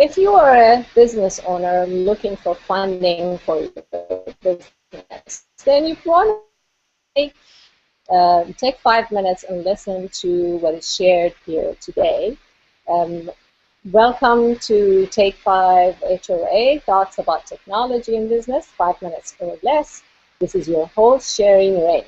if you are a business owner looking for funding for your business, then you want to take 5 minutes and listen to what is shared here today. Welcome to Take 5 HOA, Thoughts About Technology in Business, 5 minutes or less. This is your host, Sherry Ray.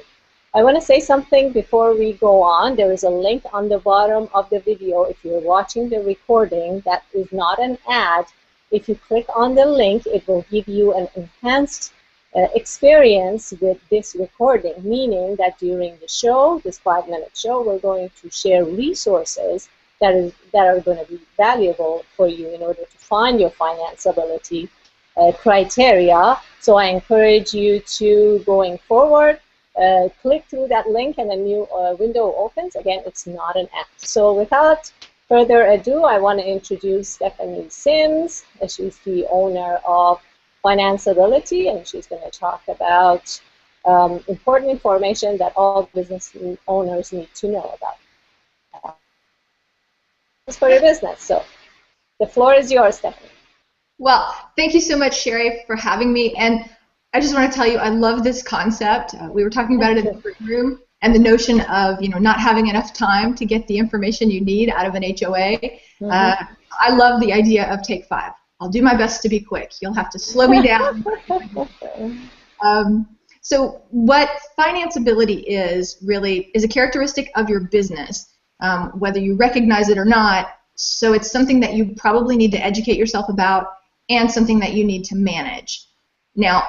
I want to say something before we go on. There is a link on the bottom of the video if you're watching the recording that is not an ad. If you click on the link, it will give you an enhanced experience with this recording, meaning that during the show, this 5-minute show, we're going to share resources that are going to be valuable for you in order to find your financeability criteria. So I encourage you to, going forward, click through that link and a new window opens. Again, it's not an app. So without further ado, I want to introduce Stephanie Sims. She's the owner of Financeability, and she's going to talk about important information that all business owners need to know about. For your business. So the floor is yours, Stephanie. Well, thank you so much, Sherry, for having me. And I just want to tell you, I love this concept. We were talking about it in the break room, and the notion of not having enough time to get the information you need out of an HOA. Mm-hmm. I love the idea of Take 5. I'll do my best to be quick. You'll have to slow me down. So what financeability is really is a characteristic of your business, whether you recognize it or not. So it's something that you probably need to educate yourself about and something that you need to manage. Now,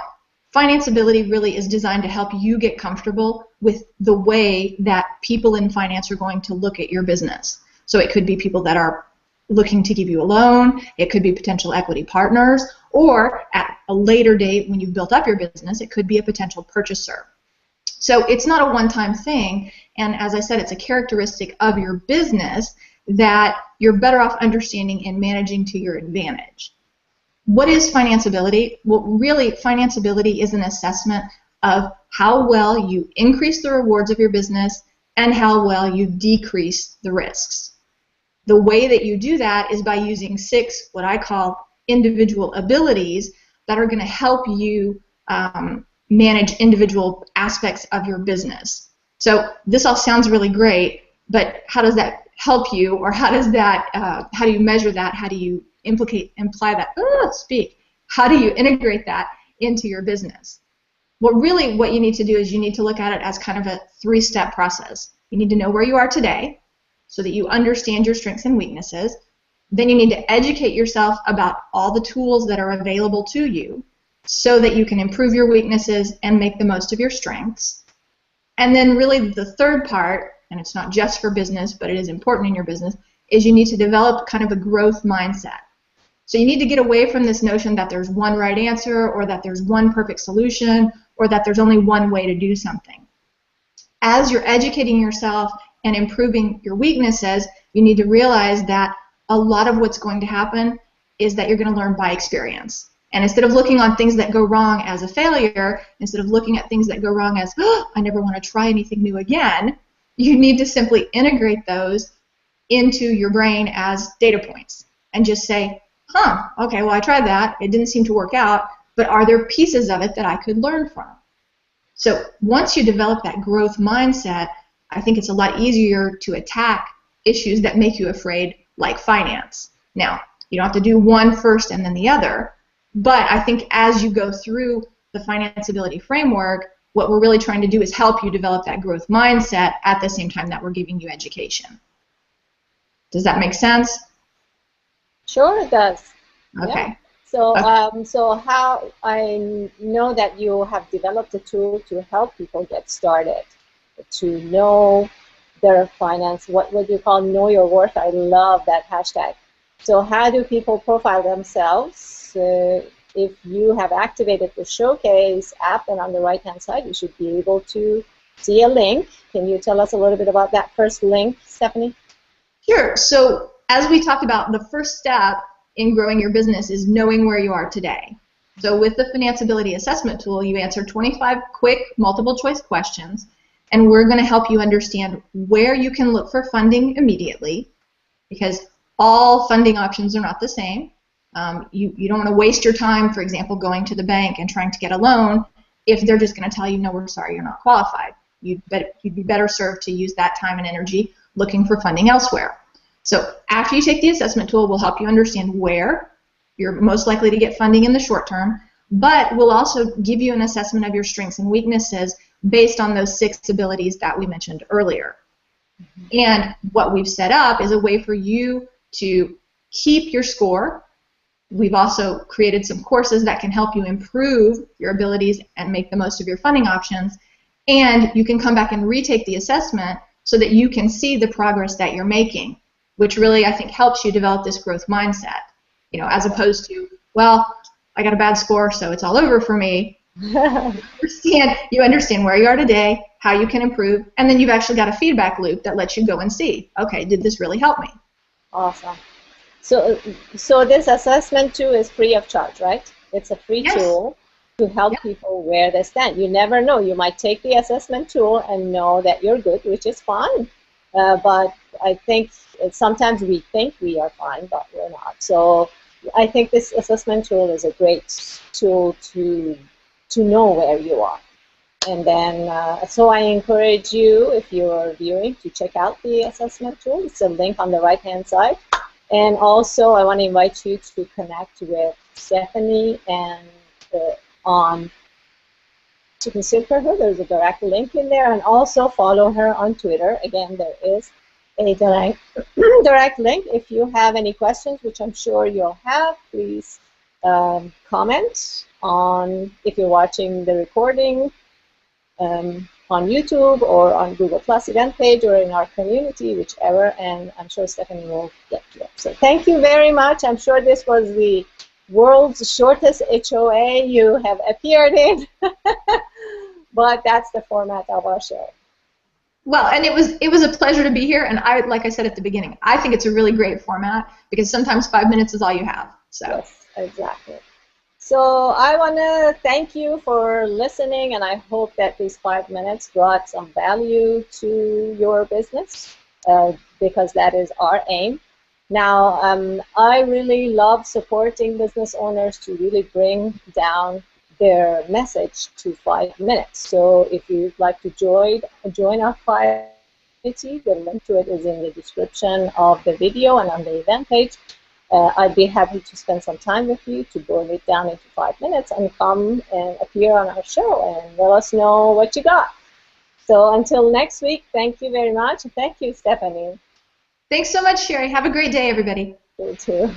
financeability really is designed to help you get comfortable with the way that people in finance are going to look at your business. So it could be people that are looking to give you a loan, it could be potential equity partners, or at a later date when you've built up your business, it could be a potential purchaser. So it's not a one-time thing, and as I said, it's a characteristic of your business that you're better off understanding and managing to your advantage. What is financeability? Well, really, financeability is an assessment of how well you increase the rewards of your business and how well you decrease the risks. The way that you do that is by using 6, what I call individual abilities that are going to help you manage individual aspects of your business. So this all sounds really great, but how does that help you, or how does that, how do you measure that? How do you imply that? How do you integrate that into your business? Well, really what you need to do is you need to look at it as kind of a 3-step process. You need to know where you are today so that you understand your strengths and weaknesses. Then you need to educate yourself about all the tools that are available to you so that you can improve your weaknesses and make the most of your strengths. And then really the third part, and it's not just for business, but it is important in your business, is you need to develop kind of a growth mindset. So you need to get away from this notion that there's one right answer, or that there's one perfect solution, or that there's only one way to do something. As you're educating yourself and improving your weaknesses, you need to realize that a lot of what's going to happen is that you're going to learn by experience. And instead of looking on things that go wrong as a failure, instead of looking at things that go wrong as, oh, I never want to try anything new again, you need to simply integrate those into your brain as data points and just say, okay, well, I tried that. It didn't seem to work out, but are there pieces of it that I could learn from? So once you develop that growth mindset, I think it's a lot easier to attack issues that make you afraid, like finance. Now, you don't have to do one first and then the other, but I think as you go through the financeability framework, what we're really trying to do is help you develop that growth mindset at the same time that we're giving you education. Does that make sense? Sure, it does. Okay. Yeah. So, okay. So how I know that you have developed a tool to help people get started, to know their finance. What would you call know your worth? I love that hashtag. So how do people profile themselves? If you have activated the Showcase app, and on the right-hand side, you should be able to see a link. Can you tell us a little bit about that first link, Stephanie? Sure. So as we talked about, the first step in growing your business is knowing where you are today. So with the Financeability Assessment Tool, you answer 25 quick multiple-choice questions, and we're going to help you understand where you can look for funding immediately, because all funding options are not the same. You don't want to waste your time, for example, going to the bank and trying to get a loan if they're just going to tell you, no, we're sorry, you're not qualified. You'd be better served to use that time and energy looking for funding elsewhere. So after you take the assessment tool, we'll help you understand where you're most likely to get funding in the short term, but we'll also give you an assessment of your strengths and weaknesses based on those 6 abilities that we mentioned earlier. And what we've set up is a way for you to keep your score. We've also created some courses that can help you improve your abilities and make the most of your funding options. And you can come back and retake the assessment so that you can see the progress that you're making, which really, I think, helps you develop this growth mindset, as opposed to, well, I got a bad score, so it's all over for me. You understand where you are today, how you can improve, and then you've actually got a feedback loop that lets you go and see, okay, did this really help me? Awesome. So this assessment tool is free of charge, right? It's a free tool to help people where they stand. You never know. You might take the assessment tool and know that you're good, which is fine. But I think sometimes we think we are fine, but we're not. So I think this assessment tool is a great tool to know where you are. And then, so I encourage you, if you're viewing, to check out the assessment tool. It's a link on the right-hand side. And also, I want to invite you to connect with Stephanie and you can search for her. There's a direct link in there, and also follow her on Twitter. Again, there is a direct link. If you have any questions, which I'm sure you'll have, please comment on, if you're watching the recording on YouTube or on Google Plus event page or in our community, whichever, and I'm sure Stephanie will get to it. So thank you very much. I'm sure this was the world's shortest HOA you have appeared in, but that's the format of our show. Well, and it was a pleasure to be here, and like I said at the beginning, I think it's a really great format because sometimes 5 minutes is all you have. So. Yes, exactly. So I want to thank you for listening, and I hope that these 5 minutes brought some value to your business because that is our aim. Now, I really love supporting business owners to really bring down their message to 5 minutes. So if you'd like to join our community, the link to it is in the description of the video and on the event page. I'd be happy to spend some time with you to boil it down into 5 minutes and come and appear on our show and let us know what you got. So until next week, thank you very much. Thank you, Stephanie. Thanks so much, Sherry. Have a great day, everybody. You too.